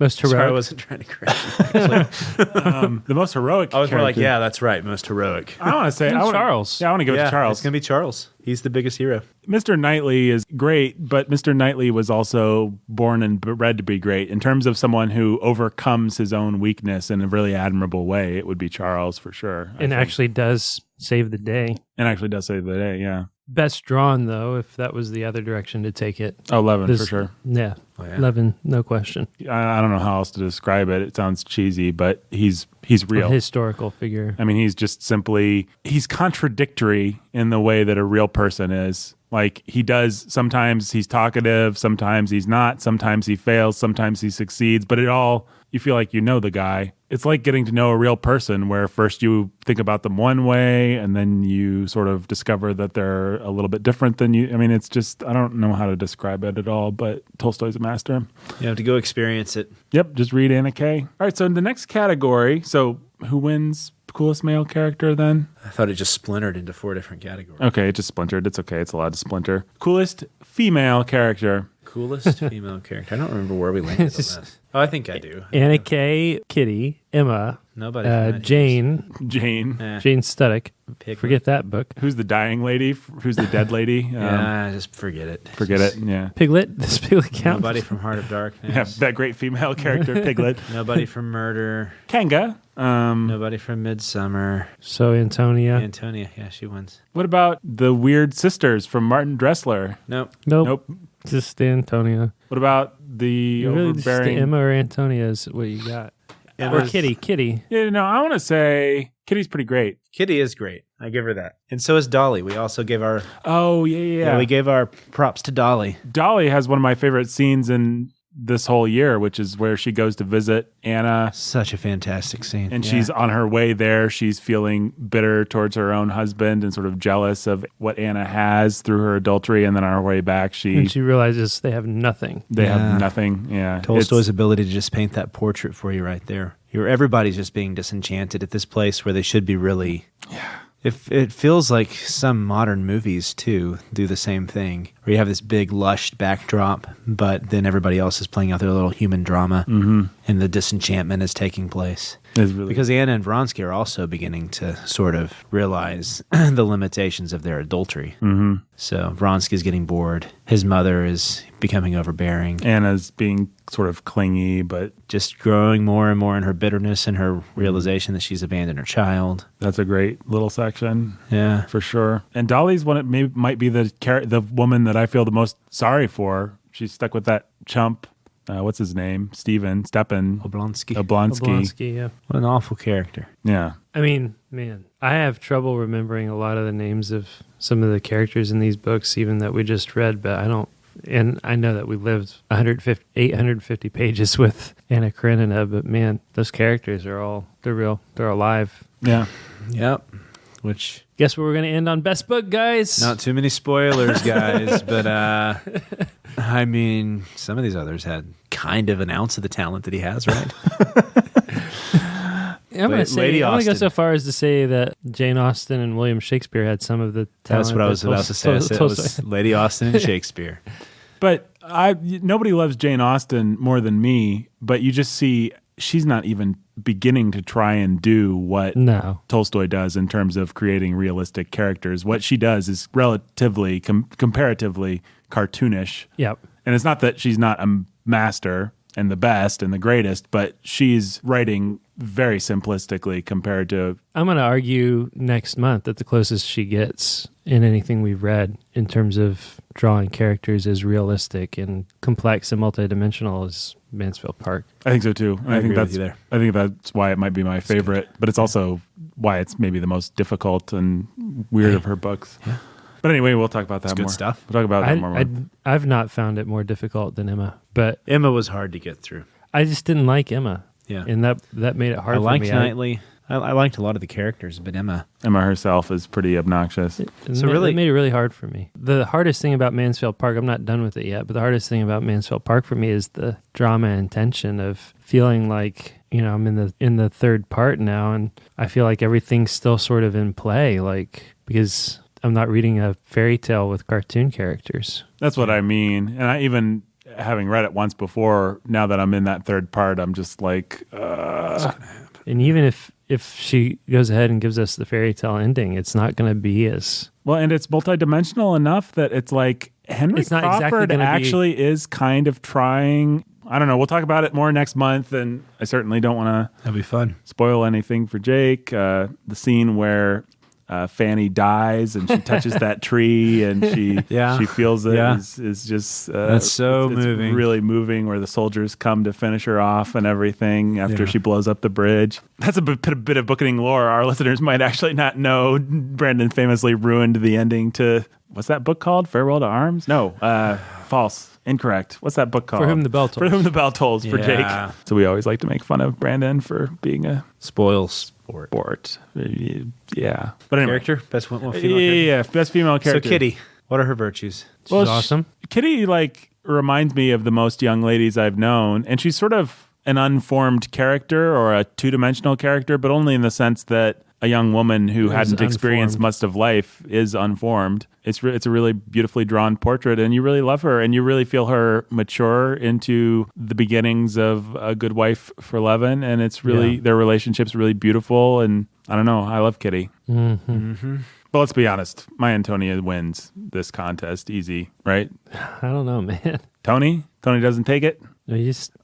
Most heroic. Sorry, I wasn't trying to correct you. The most heroic I was more like, character. yeah, that's right, most heroic. I want to say Charles. Yeah, I want to give it to Charles. It's going to be Charles. He's the biggest hero. Mr. Knightley is great, but Mr. Knightley was also born and bred to be great. In terms of someone who overcomes his own weakness in a really admirable way, it would be Charles for sure. I think. actually does save the day. And actually does save the day, yeah. Best drawn, though, if that was the other direction to take it. Oh, Levin, for sure. Yeah. Oh, yeah. Levin, no question. I don't know how else to describe it. It sounds cheesy, but he's real. A historical figure. I mean, he's contradictory in the way that a real person is. Like, sometimes he's talkative, sometimes he's not, sometimes he fails, sometimes he succeeds, but you feel like you know the guy. It's like getting to know a real person where first you think about them one way and then you sort of discover that they're a little bit different than you. I mean, it's just, I don't know how to describe it at all, but Tolstoy's a master. You have to go experience it. Yep, just read Anna Kay. All right, so in the next category, so who wins coolest male character then? I thought it just splintered into 4 different categories. Okay, it just splintered. It's okay. It's allowed to splinter. Coolest female character. Coolest female character. I don't remember where we landed on this. Oh, I think I do. Anna Kay, Kitty, Emma, Nobody. From that Jane, Jane. Jane Studdock. Piglet. Forget that book. Who's the dying lady? Who's the dead lady? Yeah, just forget it. Forget it. Yeah. Piglet. Does Piglet count? Nobody from Heart of Darkness. Yeah, that great female character, Piglet. Nobody from Murder. Kanga. Nobody from Midsummer. So Antonia. Antonia, yeah, she wins. What about the weird sisters from Martin Dressler? Nope. Nope. Just Antonia. What about the Really just overbearing? Emma or Antonia is what you got. Or Emma's- Kitty. Kitty. Yeah, no, I want to say Kitty's pretty great. Kitty is great. I give her that. And so is Dolly. We also gave our Oh, yeah. we gave our props to Dolly. Dolly has one of my favorite scenes in this whole year, which is where she goes to visit Anna. Such a fantastic scene. And she's on her way there. She's feeling bitter towards her own husband and sort of jealous of what Anna has through her adultery. And then on her way back, And she realizes they have nothing. they have nothing. Yeah. Tolstoy's ability to just paint that portrait for you right there. Everybody's just being disenchanted at this place where they should be really. Yeah. It feels like some modern movies, too, do the same thing, where you have this big, lush backdrop, but then everybody else is playing out their little human drama, and the disenchantment is taking place. really Because Anna and Vronsky are also beginning to sort of realize the limitations of their adultery. Mm-hmm. So Vronsky's getting bored. His mother is becoming overbearing. Anna's being sort of clingy, but Just growing more and more in her bitterness and her realization that she's abandoned her child. that's a great little section. Yeah. For sure. And Dolly's one. It might be the woman that I feel the most sorry for. She's stuck with that chump. What's his name? Stepan Oblonsky. Oblonsky, yeah. What an awful character. Yeah. I mean, man, I have trouble remembering a lot of the names of some of the characters in these books, even that we just read, but I don't. And I know that we lived 850 pages with Anna Karenina, but man, those characters they're real. They're alive. Yeah. Yep. Which, Guess we're going to end on best book, guys. not too many spoilers, guys, but I mean, some of these others had kind of an ounce of the talent that he has, right? I'm going to go Austen. so far as to say that Jane Austen and William Shakespeare had some of the talent. That's what I was about to say. It was Lady Austen and Shakespeare. But nobody loves Jane Austen more than me, but you just see she's not even beginning to try and do what Tolstoy does in terms of creating realistic characters. What she does is relatively, comparatively cartoonish. Yep. And it's not that she's not a master and the best and the greatest, but she's writing very simplistically compared to... I'm going to argue next month that the closest she gets in anything we've read in terms of drawing characters as realistic and complex and multidimensional is Mansfield Park. I think so too. I think that's why it might be my favorite, but it's also why it's maybe the most difficult and weird of her books. Yeah. But anyway, we'll talk about that it's more. Good stuff. We'll talk about that more. I've not found it more difficult than Emma, but Emma was hard to get through. I just didn't like Emma. Yeah. And that made it hard for me. I liked Knightley. I liked a lot of the characters, but Emma herself is pretty obnoxious. It made it really hard for me. The hardest thing about Mansfield Park, I'm not done with it yet, but the hardest thing about Mansfield Park for me is the drama and tension of feeling like, I'm in the third part now, and I feel like everything's still sort of in play, because I'm not reading a fairy tale with cartoon characters. That's what I mean. And I even, having read it once before, now that I'm in that third part, I'm just like... And even if she goes ahead and gives us the fairy tale ending, it's not going to be as... Well, and it's multidimensional enough that it's like Henry Crawford actually is kind of trying... I don't know. We'll talk about it more next month, and I certainly don't want to... That'll be fun. ...spoil anything for Jake. The scene where... Fanny dies and she touches that tree and she feels it is just that's so moving. It's really moving, where the soldiers come to finish her off and everything after she blows up the bridge. That's a bit of Bookening lore our listeners might actually not know. Brandon famously ruined the ending to, what's that book called? Farewell to Arms? No, false. Incorrect. What's that book called? For Whom the Bell Tolls. For Whom the Bell Tolls, for Jake. So we always like to make fun of Brandon for being a sport. Yeah. But anyway. Character? Best female character? Yeah, best female character. So Kitty, what are her virtues? She's awesome. Kitty, reminds me of the most young ladies I've known, and she's sort of an unformed character or a two-dimensional character, but only in the sense that a young woman who hadn't experienced much of life is unformed. It's a really beautifully drawn portrait, and you really love her, and you really feel her mature into the beginnings of A Good Wife for Levin, and it's really their relationship's really beautiful, and I don't know, I love Kitty. Mm-hmm. Mm-hmm. But let's be honest, my Antonia wins this contest easy, right? I don't know, man. Tony doesn't take it?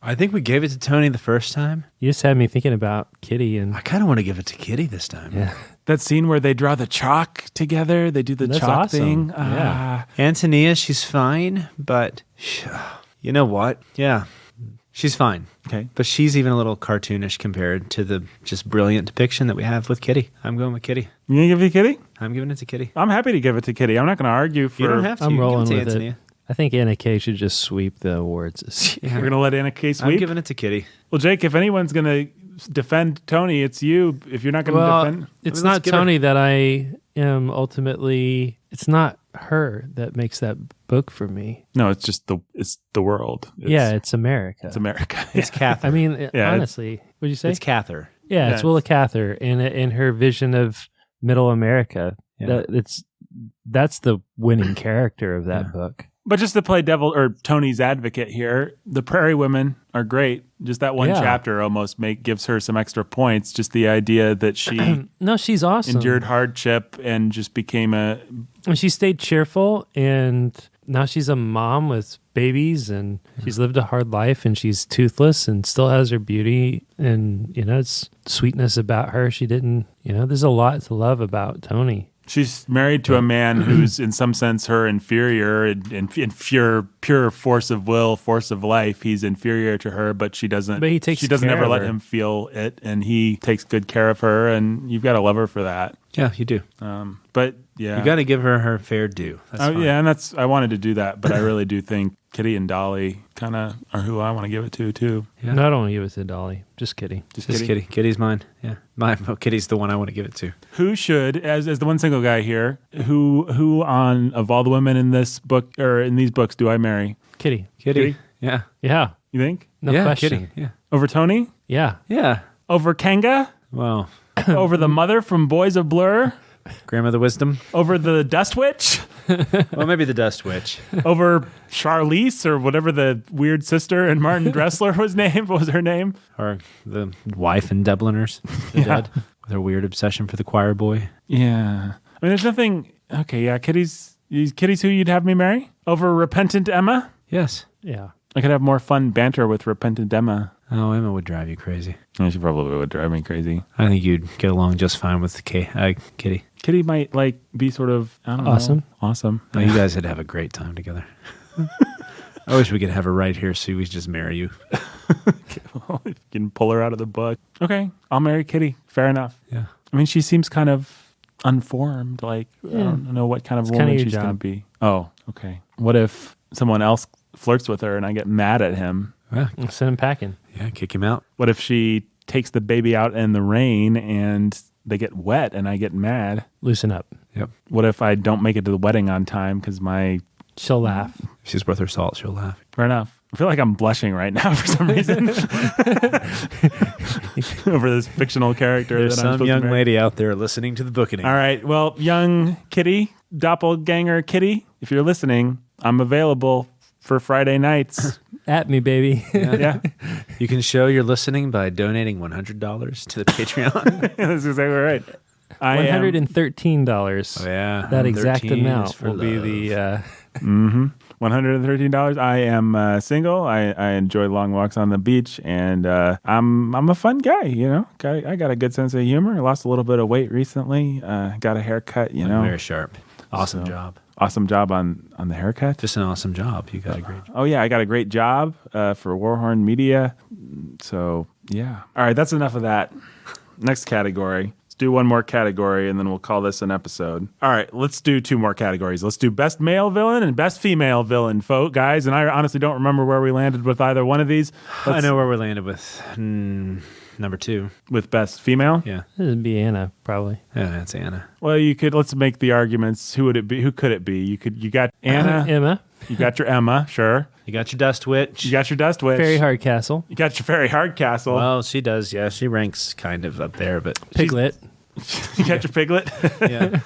I think we gave it to Tony the first time. You just had me thinking about Kitty, and I kind of want to give it to Kitty this time. Yeah. That scene where they draw the chalk together, they do the chalk awesome. thing. Yeah. Antonia, she's fine, but you know what? Yeah, she's fine. Okay. But she's even a little cartoonish compared to the just brilliant depiction that we have with Kitty. I'm going with Kitty. You gonna give it to Kitty? I'm giving it to Kitty. I'm happy to give it to Kitty. I'm not going to argue for... You don't have to. I'm rolling give it to with Antonia. it. I think Anna Kay should just sweep the awards this year. We're going to let Anna Kay sweep? I'm giving it to Kitty. Well, Jake, if anyone's going to defend Tony, it's you. If you're not going to defend... It's not Tony that I am ultimately... It's not her that makes that book for me. No, it's just the world. It's America. It's America. It's Cather. I mean, honestly, what'd you say? It's Cather. Yeah, it's Willa Cather in her vision of Middle America. Yeah. That's the winning character of that book. But just to play Tony's advocate here, the Prairie Women are great. Just that one chapter almost gives her some extra points. Just the idea that she she's awesome. Endured hardship and just became And she stayed cheerful, and now she's a mom with babies, and she's lived a hard life, and she's toothless and still has her beauty, and it's sweetness about her. She didn't, there's a lot to love about Tony. She's married to a man who's, in some sense, her inferior in pure force of will, force of life. He's inferior to her, but she doesn't. But he takes. She doesn't care ever of let her. him feel it, and he takes good care of her. And you've got to love her for that. Yeah, you do. But yeah, you got to give her fair due. That's fine. Yeah, and I wanted to do that, but I really do think Kitty and Dolly kind of are who I want to give it to too. Yeah. No, I don't want to give it to Dolly. Just Kitty. Just Kitty. Kitty's mine. Yeah, Kitty's the one I want to give it to. Who should, as the one single guy here, who of all the women in this book or in these books do I marry? Kitty. Kitty. Yeah. Yeah. You think? No yeah, question. Kitty. Yeah. Over Tony? Yeah. Yeah. Over Kanga? Well, Over the mother from Boys of Blur? Grandmother Wisdom. Over the Dust Witch? Well, maybe the Dust Witch. Over Charlize or whatever the weird sister in Martin Dressler was named? What was her name? Or the wife in Dubliners. The dead. With her weird obsession for the choir boy. Yeah. I mean, there's nothing... Okay, yeah, Kitty's who you'd have me marry? Over Repentant Emma? Yes. Yeah. I could have more fun banter with Repentant Emma. Oh, Emma would drive you crazy. She probably would drive me crazy. I think you'd get along just fine with the Kitty. Kitty might be sort of, I don't know. Awesome. Oh, you guys would have a great time together. I wish we could have her right here so we could just marry you. You can pull her out of the book. Okay, I'll marry Kitty. Fair enough. Yeah. I mean, she seems kind of unformed. I don't know what kind of woman she's going to be. Oh, okay. What if someone else flirts with her and I get mad at him? Yeah. Send him packing. Yeah, kick him out. What if she takes the baby out in the rain and they get wet and I get mad? Loosen up. Yep. What if I don't make it to the wedding on time because She'll laugh. If she's worth her salt, she'll laugh. Fair enough. I feel like I'm blushing right now for some reason over this fictional character. There's that I'm some supposed to young marry. lady out there listening to the Bookening. All right. Well, young Kitty, doppelganger Kitty, if you're listening, I'm available for Friday nights. At me, baby. Yeah. You can show you're listening by donating $100 to the Patreon. That's exactly right. I am $113. Oh, yeah. That exact 13 is amount for will be love. the... $113. I am single. I enjoy long walks on the beach, and I'm a fun guy. I got a good sense of humor. I lost a little bit of weight recently. Got a haircut. Very sharp. Awesome job. Awesome job on the haircut. Just an awesome job. You got a great job. Oh yeah, I got a great job for Warhorn Media. So yeah. All right, that's enough of that. Next category. Do one more category and then we'll call this an episode. All right, let's do two more categories. Let's do best male villain and best female villain, guys. And I honestly don't remember where we landed with either one of these. I know where we landed with number 2. With best female? Yeah. This would be Anna, probably. Yeah, that's Anna. Well, let's make the arguments. Who would it be? Who could it be? You got Anna. Emma. You got your Emma, sure. You got your Dust Witch. You got your Dust Witch. Fairy Hardcastle. You got your Fairy Hardcastle. Well, she does. Yeah, she ranks kind of up there, but Piglet. You got your Piglet. yeah.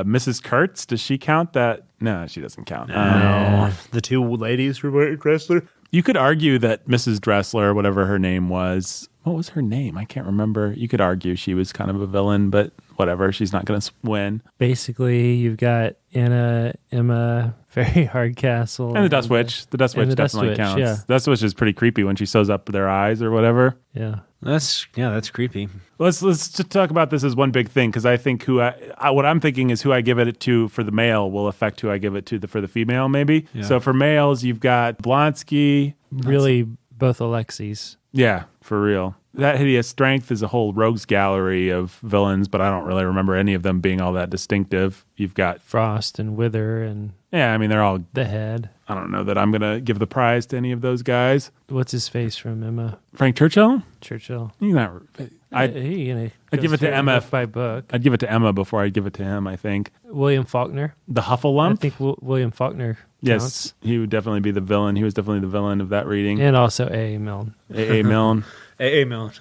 Mrs. Kurtz, does she count that? No, she doesn't count. No. The two ladies from Chrysler. You could argue that Mrs. Dressler, whatever her name was, what was her name? I can't remember. You could argue she was kind of a villain, but whatever. She's not going to win. Basically, you've got Anna, Emma, Fairy Hardcastle. And the Dust Witch. The Dust Witch definitely counts. Yeah. Dust Witch is pretty creepy when she sews up their eyes or whatever. Yeah. That's creepy. Let's just talk about this as one big thing, because I think what I'm thinking is who I give it to for the male will affect who I give it to for the female, maybe. Yeah. So for males, you've got Blonsky. Really, both Alexis. Yeah, for real. That Hideous Strength is a whole rogues gallery of villains, but I don't really remember any of them being all that distinctive. You've got Frost and Wither and yeah, I mean they're all. the Head. I don't know that I'm gonna give the prize to any of those guys. What's his face from Emma? Frank Churchill. Churchill. He's not. I'd give it to Emma by book. I'd give it to Emma before I'd give it to him. I think William Faulkner. the I Huffalump. think William Faulkner. Yes, counts. he would definitely be the villain. He was definitely the villain of that reading. And also A. Milne. A. Milne. A. Milne.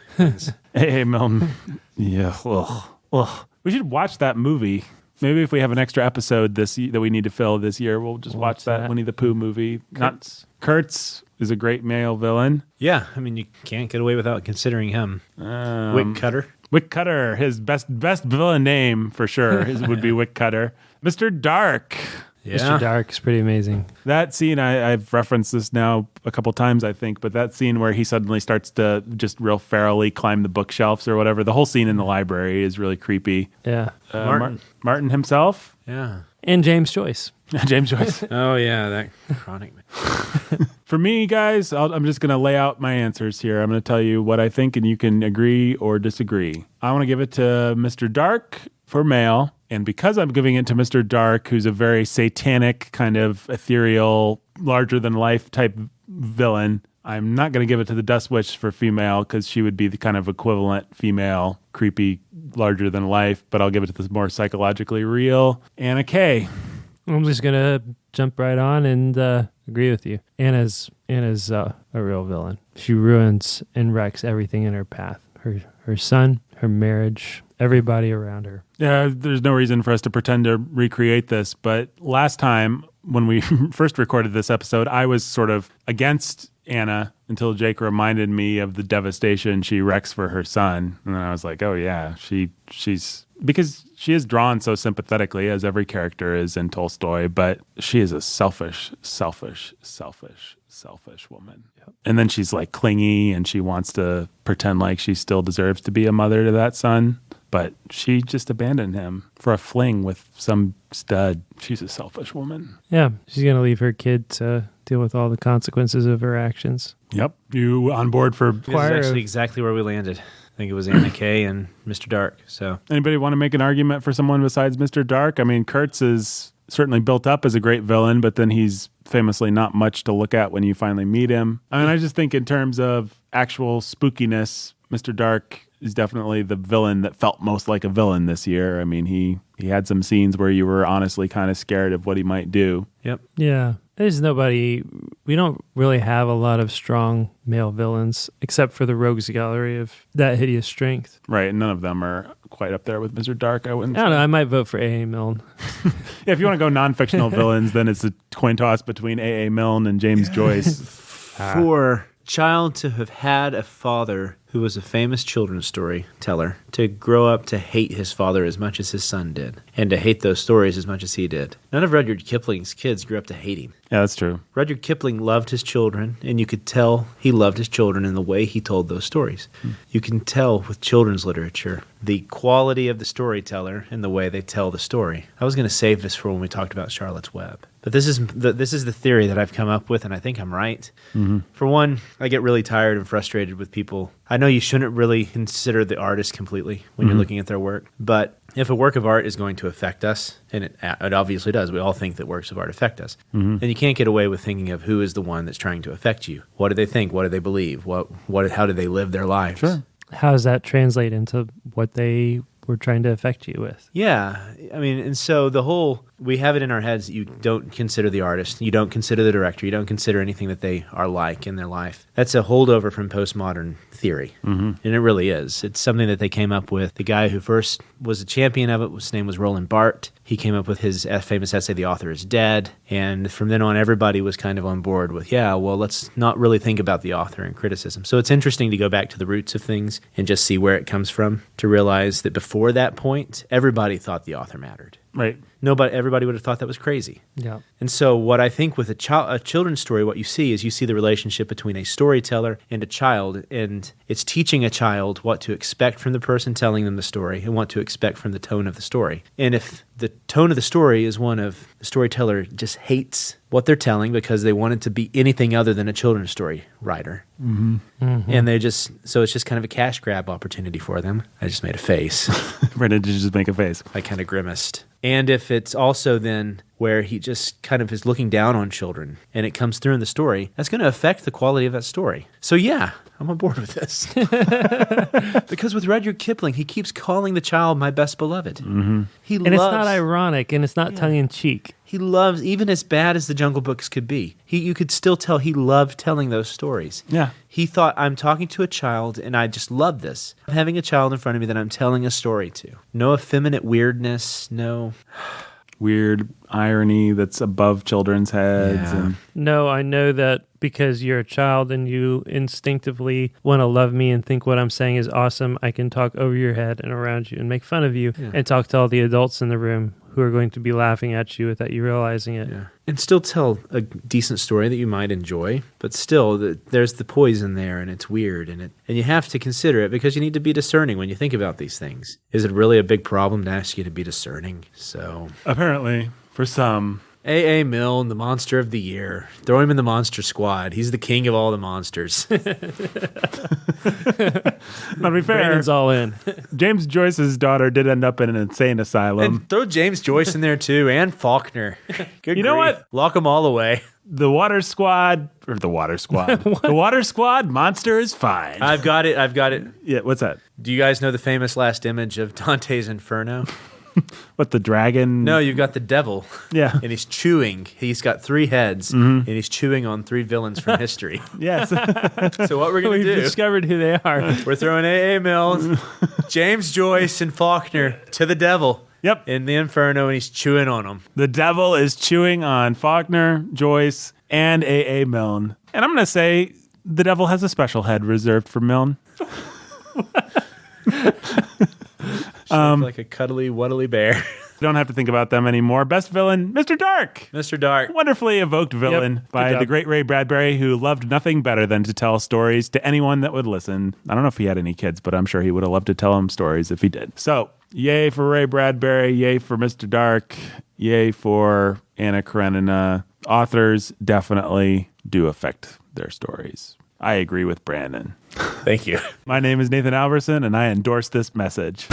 A. Milne. Yeah. Ugh. We should watch that movie. Maybe if we have an extra episode that we need to fill this year, we'll just watch that Winnie the Pooh movie. Kurtz is a great male villain. Yeah, I mean you can't get away without considering him. Wick Cutter. Wick Cutter, his best villain name for sure would be Wick Cutter. Mr. Dark. Yeah. Mr. Dark is pretty amazing. That scene, I've referenced this now a couple times, I think, but that scene where he suddenly starts to just real ferally climb the bookshelves or whatever, the whole scene in the library is really creepy. Yeah. Martin himself. Yeah. And James Joyce. James Joyce. Oh yeah, that chronic man. For me, guys, I'm just going to lay out my answers here. I'm going to tell you what I think, and you can agree or disagree. I want to give it to Mr. Dark for male. And because I'm giving it to Mr. Dark, who's a very satanic, kind of ethereal, larger-than-life type villain, I'm not going to give it to the Dust Witch for female because she would be the kind of equivalent female, creepy, larger-than-life. But I'll give it to the more psychologically real Anna Kay. I'm just going to jump right on and agree with you. Anna's a real villain. She ruins and wrecks everything in her path. her son, her marriage, everybody around her. Yeah, there's no reason for us to pretend to recreate this, but last time when we first recorded this episode, I was sort of against Anna until Jake reminded me of the devastation she wrecks for her son. And then I was like, oh yeah, she's because she is drawn so sympathetically, as every character is in Tolstoy, but she is a selfish woman. Yep. And then she's like clingy and she wants to pretend like she still deserves to be a mother to that son. But she just abandoned him for a fling with some stud. She's a selfish woman. Yeah, she's going to leave her kid to deal with all the consequences of her actions. Yep. You on board for... This is actually exactly where we landed. I think it was Anna Kay and Mr. Dark. So, anybody want to make an argument for someone besides Mr. Dark? I mean, Kurtz is certainly built up as a great villain, but then he's famously not much to look at when you finally meet him. I mean, I just think in terms of actual spookiness, Mr. Dark is definitely the villain that felt most like a villain this year. I mean, he had some scenes where you were honestly kind of scared of what he might do. Yep. Yeah. There's nobody, we don't really have a lot of strong male villains except for the rogues gallery of that hideous strength. Right, and none of them are quite up there with Mr. Dark, I wouldn't I don't know, I might vote for A.A. Milne. Yeah, if you want to go non-fictional villains, then it's a coin toss between A.A. Milne and James Joyce. For child to have had a father who was a famous children's storyteller, to grow up to hate his father as much as his son did, and to hate those stories as much as he did. None of Rudyard Kipling's kids grew up to hate him. Yeah, that's true. Rudyard Kipling loved his children, and you could tell he loved his children in the way he told those stories. You can tell with children's literature the quality of the storyteller and the way they tell the story. I was going to save this for when we talked about Charlotte's Web. But this is the theory that I've come up with, and I think I'm right. Mm-hmm. For one, I get really tired and frustrated with people. I know you shouldn't really consider the artist completely when you're looking at their work, but if a work of art is going to affect us, and it obviously does, we all think that works of art affect us, then you can't get away with thinking of who is the one that's trying to affect you. What do they think? What do they believe? How do they live their lives? Sure. How does that translate into what they were trying to affect you with? Yeah. I mean, and so we have it in our heads that you don't consider the artist, you don't consider the director, you don't consider anything that they are like in their life. That's a holdover from postmodern theory, and it really is. It's something that they came up with. The guy who first was a champion of it, his name was Roland Barthes. He came up with his famous essay, The Author is Dead, and from then on, everybody was kind of on board with, let's not really think about the author in criticism. So it's interesting to go back to the roots of things and just see where it comes from, to realize that before that point, everybody thought the author mattered. Right. Everybody would have thought that was crazy. Yeah. And so what I think with a children's story, what you see is the relationship between a storyteller and a child, and it's teaching a child what to expect from the person telling them the story and what to expect from the tone of the story. And if the tone of the story is one of the storyteller just hates what they're telling because they want it to be anything other than a children's story writer. And so it's just kind of a cash grab opportunity for them. I just made a face. Brendan, did you just make a face? I kind of grimaced. And if it's also then where he just kind of is looking down on children and it comes through in the story, that's going to affect the quality of that story. So yeah, I'm on board with this. Because with Rudyard Kipling, he keeps calling the child my best beloved. And it's not ironic and it's not tongue-in-cheek. He loves, even as bad as the Jungle Books could be, you could still tell he loved telling those stories. Yeah. He thought, I'm talking to a child, and I just love this. I'm having a child in front of me that I'm telling a story to. No effeminate weirdness, no... weird irony that's above children's heads. Yeah. And No, I know that because you're a child and you instinctively want to love me and think what I'm saying is awesome, I can talk over your head and around you and make fun of you and talk to all the adults in the room who are going to be laughing at you without you realizing it. Yeah. And still tell a decent story that you might enjoy, but still there's the poison there and it's weird and you have to consider it because you need to be discerning when you think about these things. Is it really a big problem to ask you to be discerning? So apparently, for some... A.A. Milne, the monster of the year. Throw him in the monster squad. He's the king of all the monsters. Not to be fair, Brandon's all in. James Joyce's daughter did end up in an insane asylum. And throw James Joyce in there too, and Faulkner. Good You know grief. what? Lock them all away. The Water Squad, monster is fine. I've got it. Yeah, what's that? Do you guys know the famous last image of Dante's Inferno? What, the dragon? No, you've got the devil. Yeah. And he's chewing. He's got 3 heads, and he's chewing on 3 villains from history. Yes. So what we're going to We've do, discovered who they are. we're throwing A.A. Milne, James Joyce, and Faulkner to the devil. Yep. In the Inferno, and he's chewing on them. The devil is chewing on Faulkner, Joyce, and A.A. Milne. And I'm going to say the devil has a special head reserved for Milne. Like a cuddly, wuddly bear. Don't have to think about them anymore. Best villain, Mr. Dark. Mr. Dark. Wonderfully evoked villain by job. the great Ray Bradbury, who loved nothing better than to tell stories to anyone that would listen. I don't know if he had any kids, but I'm sure he would have loved to tell them stories if he did. So, yay for Ray Bradbury, yay for Mr. Dark, yay for Anna Karenina. Authors definitely do affect their stories. I agree with Brandon. Thank you. My name is Nathan Alverson, and I endorse this message.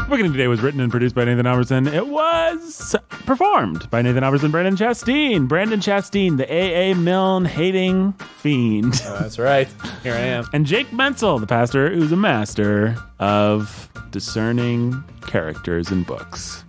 Bookening today was written and produced by Nathan Alverson. It was performed by Nathan Alverson, Brandon Chasteen. Brandon Chasteen, the A.A. Milne hating fiend. That's right. Here I am. And Jake Menzel, the pastor who's a master of discerning characters in books.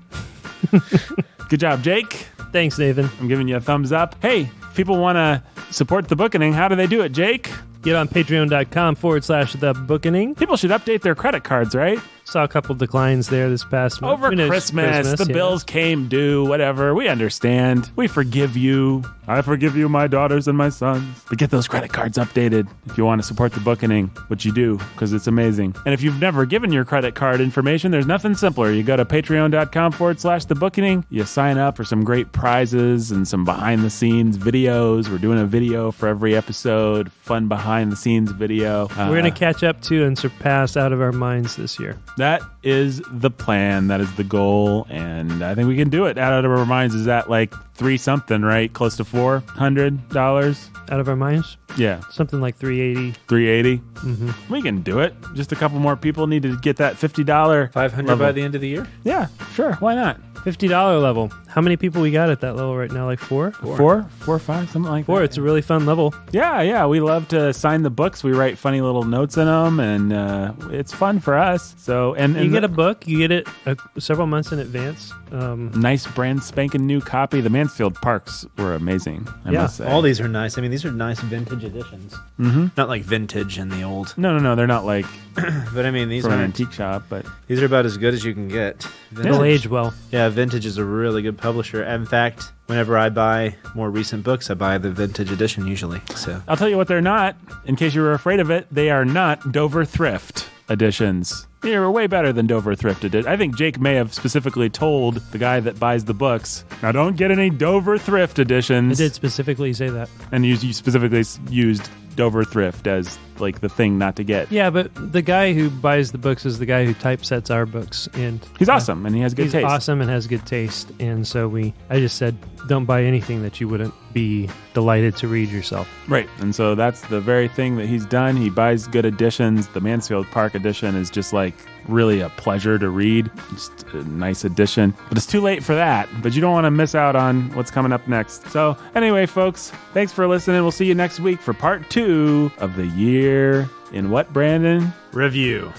Good job, Jake. Thanks, Nathan. I'm giving you a thumbs up. Hey, if people want to support the Bookening, how do they do it, Jake? Get on patreon.com/the Bookening. People should update their credit cards, right? Saw a couple declines there this past month. Over We know it's Christmas, the bills came due, whatever. We understand. We forgive you. I forgive you, my daughters and my sons. But get those credit cards updated if you want to support the Bookening, which you do, because it's amazing. And if you've never given your credit card information, there's nothing simpler. You go to patreon.com/the Bookening. You sign up for some great prizes and some behind-the-scenes videos. We're doing a video for every episode, fun behind-the-scenes video. We're going to catch up to and surpass Out of Our Minds this year. That is the plan. That is the goal. And I think we can do it. Out of Our Minds is at like 3-something, right? Close to $400. Out of Our Minds? Yeah. Something like 380. 380. Mm-hmm. We can do it. Just a couple more people need to get that $50 $500 level. by the end of the year? Yeah, sure. Why not? $50 level. How many people we got at that level right now? Like 4? Four or five, something like 4. that. It's a really fun level. Yeah. We love to sign the books. We write funny little notes in them, and it's fun for us. So, and You get a book. You get it several months in advance. Nice brand spanking new copy. The Mansfield Parks were amazing, I must say. All these are nice. I mean, these are nice vintage editions. Mm-hmm. Not like vintage in the old. No. They're not like But I mean, these from an are antique shop, but these are about as good as you can get. They'll age well. Yeah, Vintage is a really good publisher. In fact, whenever I buy more recent books, I buy the Vintage edition usually. So I'll tell you what they're not. In case you were afraid of it, they are not Dover Thrift editions. They were way better than Dover Thrift edition. I think Jake may have specifically told the guy that buys the books, now don't get any Dover Thrift editions. I did specifically say that. And you specifically used Dover Thrift as like the thing not to get. Yeah, but the guy who buys the books is the guy who typesets our books, and He's awesome, and he has good he's taste. awesome and has good taste. And so I just said, don't buy anything that you wouldn't be delighted to read yourself. Right, and so that's the very thing that he's done. He buys good editions. The Mansfield Park edition is just like really a pleasure to read. Just a nice edition. But it's too late for that. But you don't want to miss out on what's coming up next. So anyway, folks, thanks for listening. We'll see you next week for part 2 of the year in what, Brandon? review.